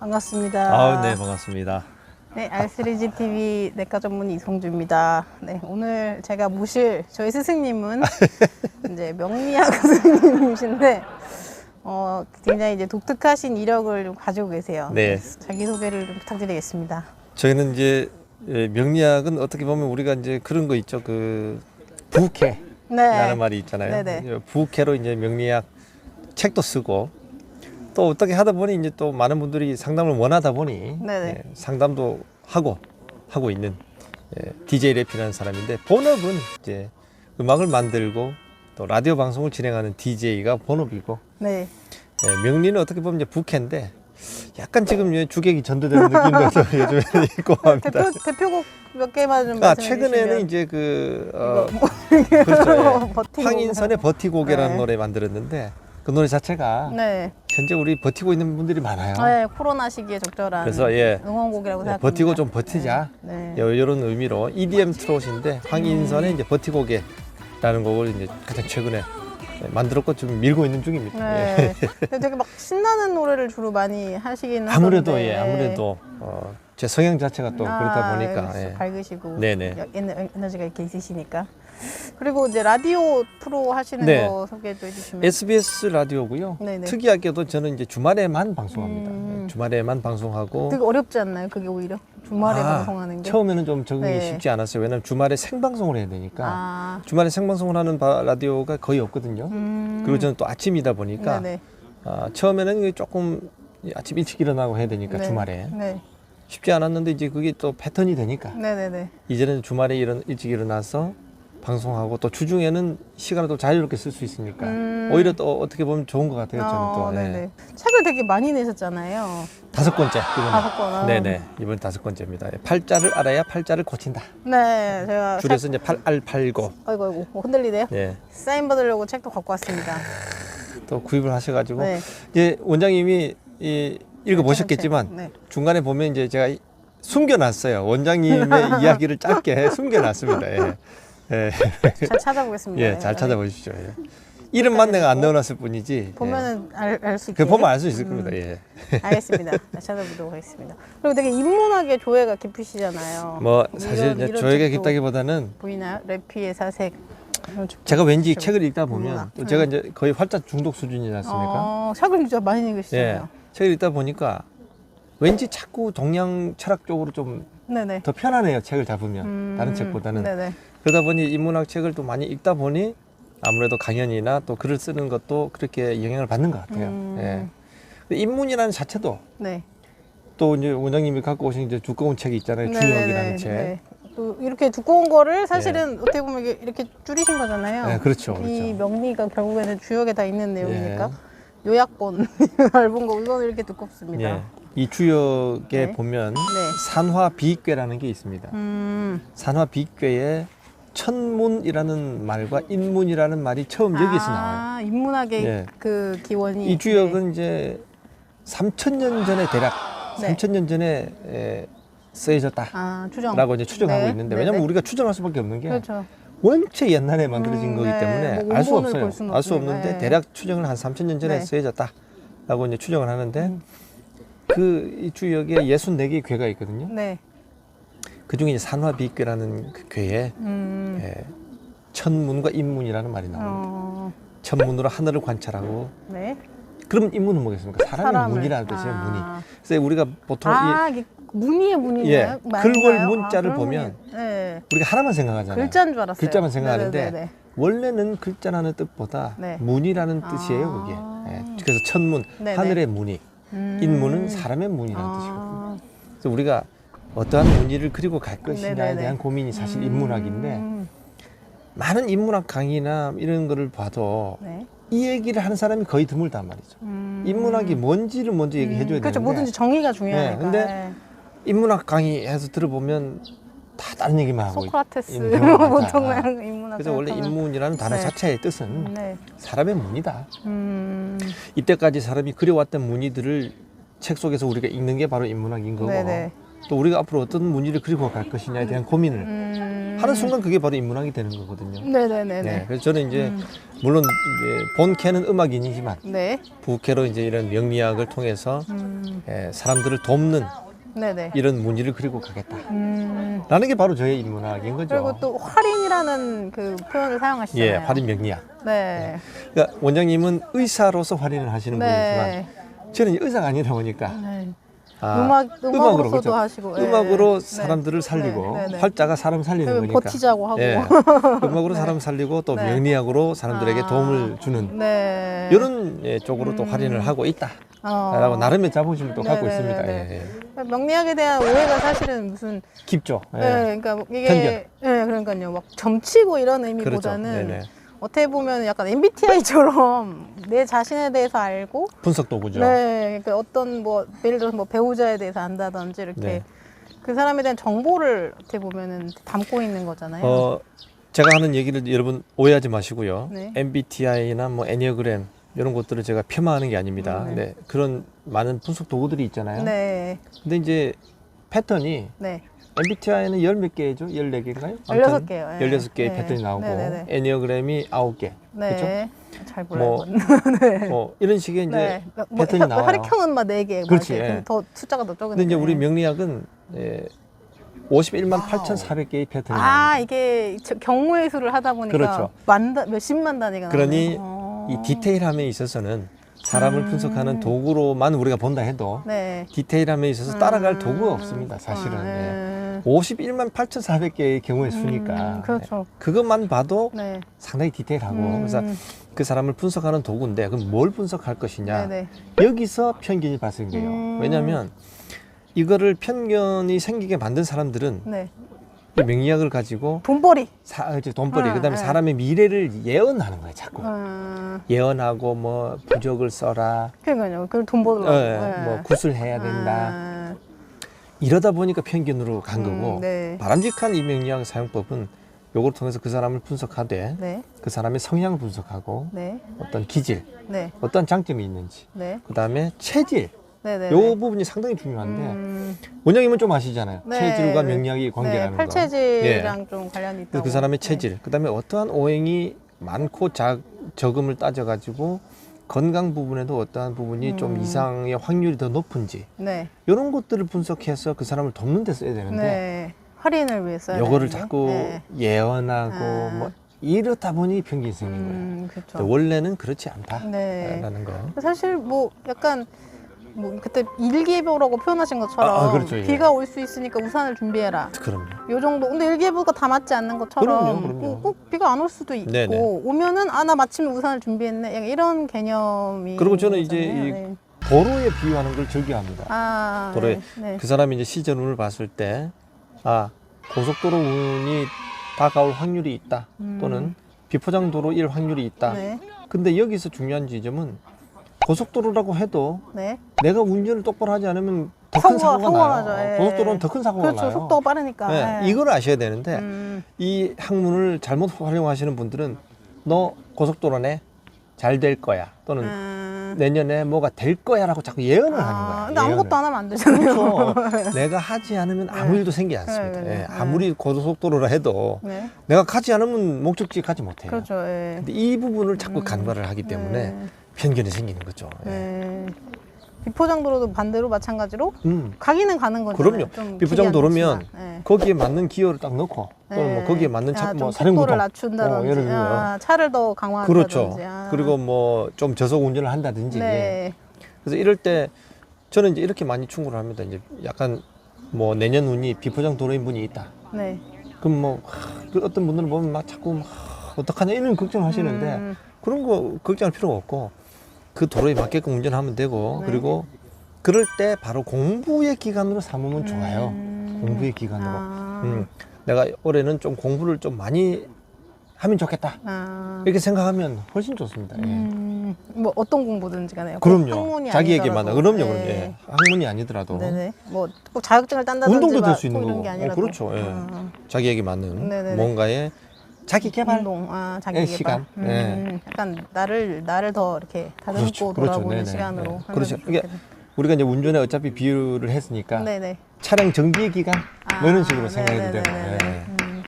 반갑습니다. 아, 네, 반갑습니다. 네, R3G TV 내과 전문 이성주입니다. 네, 오늘 제가 모실 저희 스승님은 이제 명리학 스승님이신데, 굉장히 이제 독특하신 이력을 좀 가지고 계세요. 네. 자기 소개를 좀 부탁드리겠습니다. 저희는 이제 명리학은 어떻게 보면 우리가 이제 그런 거 있죠. 그 부캐라는 네. 말이 있잖아요. 네네. 부캐로 이제 명리학 책도 쓰고 또 어떻게 하다 보니 이제 또 많은 분들이 상담을 원하다 보니 네네. 상담도 하고 있는 DJ 래피라는 사람인데, 본업은 이제 음악을 만들고 또 라디오 방송을 진행하는 DJ가 본업이고, 네. 명리는 어떻게 보면 이제 부캐인데 약간 지금 주객이 전도되는 느낌도 좀 요즘에 있고 합니다. 대표곡 몇 개만 좀 아, 말씀해 최근에는 주시면. 이제 그렇죠. 그렇죠. 황인선의 버티고개라는 네. 노래 만들었는데, 그 노래 자체가 네. 현재 우리 버티고 있는 분들이 많아요. 네, 코로나 시기에 적절한 그래서 응원곡이라고 생각합니다. 버티고 좀 버티자, 네. 이런 의미로 EDM 트롯인데 황인선의 이제 버티고개라는 곡을 이제 가장 최근에 만들었고 지금 밀고 있는 중입니다. 네. 근데 되게 막 신나는 노래를 주로 많이 하시긴 아무래도 하던데. 아무래도 제 성향 자체가 또 그렇다 보니까 그렇죠. 밝으시고 네네. 에너지가 이렇게 있으시니까. 그리고 이제 라디오 프로 하시는 네. 거 소개도 해주시면. SBS 라디오고요. 네네. 특이하게도 저는 이제 주말에만 방송합니다. 주말에만 방송하고. 되게 어렵지 않나요? 그게 오히려 주말에 방송하는 게. 처음에는 좀 적응이 네. 쉽지 않았어요. 왜냐하면 주말에 생방송을 해야 되니까. 주말에 생방송을 하는 라디오가 거의 없거든요. 그리고 저는 또 아침이다 보니까 네네. 처음에는 조금 아침 일찍 일어나고 해야 되니까 네. 주말에 네. 쉽지 않았는데, 이제 그게 또 패턴이 되니까 네네네. 이제는 주말에 일찍 일어나서 방송하고 또 주중에는 시간을 또 자유롭게 쓸 수 있으니까 오히려 또 어떻게 보면 좋은 것 같아요. 저는 또. 네네. 책을 되게 많이 내셨잖아요. 5번째. 이번에. 5권. 네네. 이번 5번째입니다. 팔자를 알아야 팔자를 고친다. 네, 제가 줄여서 이제 8알8고. 아이고 흔들리네요. 네. 사인 받으려고 책도 갖고 왔습니다. 또 구입을 하셔가지고 네. 이제 원장님이 읽어 보셨겠지만 네. 중간에 보면 이제 제가 숨겨놨어요. 원장님의 이야기를 짧게 숨겨놨습니다. 예. 예. 잘 찾아보겠습니다. 예, 잘 찾아보십시오. 예. 이름만 내가 안 넣어놨을 뿐이지. 보면은 알 수 그 있게. 보면 알 수 있을 겁니다. 예. 알겠습니다. 잘 찾아보도록 하겠습니다. 그리고 되게 인문학의 조예가 깊으시잖아요. 뭐 사실 이런 조예가 책도 깊다기보다는 보이나요? 래피의 사색. 제가 왠지 책을 읽다 보면 인문학. 또 제가 이제 거의 활자 중독 수준이지 않습니까? 책을 진짜 많이 예. 읽으시잖아요. 책을 읽다 보니까 왠지 자꾸 동양 철학 쪽으로 좀 네네. 더 편하네요. 책을 잡으면 다른 책보다는. 네네. 그러다 보니 인문학 책을 또 많이 읽다 보니 아무래도 강연이나 또 글을 쓰는 것도 그렇게 영향을 받는 것 같아요. 예. 근데 인문이라는 자체도 네. 또 이제 원장님이 갖고 오신 이제 두꺼운 책이 있잖아요. 주역이라는 책. 네. 또 이렇게 두꺼운 거를 사실은 어떻게 보면 이렇게 줄이신 거잖아요. 네, 그렇죠. 이 명리가 결국에는 주역에 다 있는 내용이니까 예. 요약본 얇은 거 이거는 이렇게 두껍습니다. 예. 이 주역에 네. 보면 네. 산화비익괴라는 게 있습니다. 산화비익괴에 천문이라는 말과 인문이라는 말이 처음 여기서 나와요. 인문학의 예. 그 기원이. 이 주역은 이제 3,000년 전에 대략 네. 3,000년 전에 쓰여졌다라고 추정. 이제 추정하고 네. 있는데, 네네. 왜냐면 우리가 추정할 수밖에 없는 게 그렇죠. 원체 옛날에 만들어진 거기 네. 때문에 뭐 알 수 원본을 없어요. 볼 수는 알 수 없으니까. 없는데 네. 대략 추정을 한 3,000년 전에 네. 쓰여졌다라고 이제 추정을 하는데, 그 이 주역에 64개의 괴가 있거든요. 네. 그 중에 산화비익괴라는 그 괴에 천문과 인문이라는 말이 나옵니다. 천문으로 하늘을 관찰하고, 네. 그럼 인문은 뭐겠습니까? 사람의 문이라는 뜻이에요. 문이. 그래서 우리가 보통 이게 문이의 문이네요. 예, 글월 문자를 보면 네. 우리가 하나만 생각하잖아요. 글자인 줄 알았어요. 글자만 생각하는데 네네네. 원래는 글자라는 뜻보다 네. 문이라는 뜻이에요. 그게. 예, 그래서 천문, 네네. 하늘의 문이, 인문은 사람의 문이라는 뜻이거든요. 그래서 우리가 어떠한 무늬를 그리고 갈 것이냐에 네네네. 대한 고민이 사실 인문학인데, 많은 인문학 강의나 이런 거를 봐도 네. 이 얘기를 하는 사람이 거의 드물단 말이죠. 인문학이 뭔지를 먼저 얘기해 줘야 그렇죠. 되는데, 뭐든지 정의가 중요하니까. 근데 네. 인문학 강의해서 들어보면 다 다른 얘기만 하고 소크라테스 있는 경우가 보통 많다. 인문학. 그래서 원래 인문이라는 단어 네. 자체의 뜻은 네. 사람의 문이다. 음. 이때까지 사람이 그려왔던 무늬들을 책 속에서 우리가 읽는 게 바로 인문학인 거고, 네네. 또 우리가 앞으로 어떤 무늬를 그리고 갈 것이냐에 대한 고민을 하는 순간 그게 바로 인문학이 되는 거거든요. 네네네네. 네, 그래서 저는 이제 물론 이제 본캐는 음악인이지만 네. 부캐로 이제 이런 명리학을 통해서 사람들을 돕는 네네. 이런 무늬를 그리고 가겠다. 라는 게 바로 저의 인문학인 거죠. 그리고 또 활인이라는 그 표현을 사용하시잖아요. 예, 활인 명리학. 네. 그러니까 원장님은 의사로서 활인을 하시는 네. 분이지만 저는 의사가 아니다 보니까 네. 아, 음악으로서도 그렇죠. 하시고 예. 음악으로 네. 사람들을 살리고 네, 네, 네. 활자가 사람 살리는 그리고 거니까 버티자고 하고. 예. 음악으로 사람 살리고 또 네. 명리학으로 사람들에게 아. 도움을 주는 네. 이런 쪽으로 또 활인을 하고 있다 라고 나름의 자부심을 또 갖고 네네네네. 있습니다. 예, 예. 명리학에 대한 오해가 사실은 무슨 깊죠. 예. 네, 그러니까 이게 편견. 네, 그러니까요. 막 점치고 이런 의미보다는 그렇죠. 네네. 어떻게 보면 약간 MBTI처럼 내 자신에 대해서 알고 분석 도구죠. 네, 그러니까 어떤 뭐 예를 들어서 뭐 배우자에 대해서 안다든지 이렇게 네. 그 사람에 대한 정보를 어떻게 보면은 담고 있는 거잖아요. 제가 하는 얘기를 여러분 오해하지 마시고요. 네. MBTI나 뭐 애니어그램 이런 것들을 제가 폄하하는 게 아닙니다. 네. 그런 많은 분석 도구들이 있잖아요. 네, 근데 이제 패턴이 네, MBTI는 10몇 개죠? 14개인가요? 16개요. 16개의 네. 패턴이 나오고 네네네. 애니어그램이 9개. 그렇죠? 네, 잘 몰라요. 뭐 이런 식의 이제 네, 패턴이 나와요. 혈액형은 막 4개. 그렇지, 막 이렇게 예. 더 숫자가 더 적은데. 근데 이제 우리 명리학은 51만 8,400개의 패턴이 아, 나옵니다. 이게 경우의 수를 하다 보니까 그렇죠. 몇십만 단위가 그러니 나오네요. 이 디테일함에 있어서는 사람을 분석하는 도구로만 우리가 본다 해도 네. 디테일함에 있어서 따라갈 도구가 없습니다. 사실은. 예. 51만 8,400개의 경우의 수니까 그렇죠. 그것만 봐도 네. 상당히 디테일하고 그래서 그 사람을 분석하는 도구인데 그럼 뭘 분석할 것이냐 네네. 여기서 편견이 발생돼요. 왜냐하면 이거를 편견이 생기게 만든 사람들은 네. 이 명리학을 가지고 돈벌이. 이제 돈벌이 그다음에 네. 사람의 미래를 예언하는 거예요. 자꾸 예언하고 뭐 부적을 써라, 그러니까요. 그걸 돈 벌려고. 뭐 굿을 해야 된다. 이러다 보니까 편견으로 간 거고 네. 바람직한 이 명리학 사용법은 요걸 통해서 그 사람을 분석하되 네. 그 사람의 성향을 분석하고 네. 어떤 기질, 네. 어떤 장점이 있는지 네. 그다음에 체질 네네. 요 부분이 상당히 중요한데 원장님은 좀 아시잖아요. 네. 체질과 명리학이 관계라는 거. 팔체질이랑 좀 관련이 있다고. 그 사람의 체질, 그다음에 어떠한 오행이 많고 적음을 따져가지고 건강 부분에도 어떠한 부분이 좀 이상의 확률이 더 높은지 네. 이런 것들을 분석해서 그 사람을 돕는 데 써야 되는데 네. 할인을 위해 써야 요거를 되는데. 자꾸 네. 예언하고 뭐 이러다 보니 편견이 생긴 거예요. 그렇죠. 근데 원래는 그렇지 않다라는 네. 거. 사실 뭐 약간 뭐 그때 일기예보라고 표현하신 것처럼 그렇죠, 예. 비가 올 수 있으니까 우산을 준비해라. 그럼요. 요 정도. 근데 일기예보가 다 맞지 않는 것처럼 그럼요. 꼭 비가 안 올 수도 있고 네네. 오면은 나 마침 우산을 준비했네. 약간 이런 개념이. 그리고 저는 이제 거잖아요. 이 네. 도로에 비유하는 걸 즐겨합니다. 도로에 네. 그 사람이 이제 시전운을 봤을 때 고속도로 운이 다가올 확률이 있다 또는 비포장도로일 확률이 있다. 네. 근데 여기서 중요한 지점은 고속도로라고 해도 네. 내가 운전을 똑바로 하지 않으면 더 큰 사고가 나죠. 나요. 예. 고속도로는 더 큰 사고가 그렇죠. 나요. 속도가 빠르니까. 네, 예. 이걸 아셔야 되는데 음. 이 학문을 잘못 활용하시는 분들은 너 고속도로네 잘 될 거야 또는 내년에 뭐가 될 거야라고 자꾸 예언을 하는 거야. 근데 아무것도 안 하면 안 되잖아요. 그렇죠. 내가 하지 않으면 아무 일도 생기지 않습니다. 네. 예, 아무리 고속도로라 해도 네. 내가 가지 않으면 목적지에 가지 못해요. 그렇죠. 예. 근데 이 부분을 자꾸 간과를 하기 때문에 편견이 생기는 거죠. 예. 네. 비포장도로도 반대로 마찬가지로 음. 가기는 가는 거죠. 그럼요. 비포장 도로면 네. 거기에 맞는 기어를 딱 넣고 또는 뭐 거기에 맞는 차, 뭐 좀 속도를 사륜구동 낮춘다든지, 예를 들면 차를 더 강화한다든지. 그렇죠. 그리고 뭐 좀 저속 운전을 한다든지. 네. 그래서 이럴 때 저는 이제 이렇게 많이 충고를 합니다. 이제 약간 뭐 내년 운이 비포장 도로인 분이 있다. 네. 그럼 뭐 그 어떤 분들은 보면 막 자꾸 어떡하냐 이런 걱정을 하시는데 그런 거 걱정할 필요가 없고 그 도로에 맞게끔 운전하면 되고 네. 그리고 그럴 때 바로 공부의 기간으로 삼으면 좋아요. 공부의 기간으로. 내가 올해는 좀 공부를 좀 많이 하면 좋겠다. 이렇게 생각하면 훨씬 좋습니다. 예. 뭐 어떤 공부든지 간에. 그럼요. 학문이 자기에게만 아니더라도. 그럼요. 네. 그럼요. 예. 학문이 아니더라도 네네. 뭐 꼭 자격증을 딴다든지 운동도 될 수 있는 꼭 이런 거고. 게 아니라도. 그렇죠. 예. 자기에게 맞는 네네네. 뭔가의 자기 개발 운동, 자기 개발. 시간. 예. 약간 나를 더 이렇게 다듬고 그렇죠. 돌아보는 네네. 시간으로. 네. 하면 그렇죠. 이게 좋겠네요. 우리가 이제 운전에 어차피 비유를 했으니까 네네. 차량 정비의 기간 뭐 이런 식으로 아, 생각해도 되고. 네네네네. 예.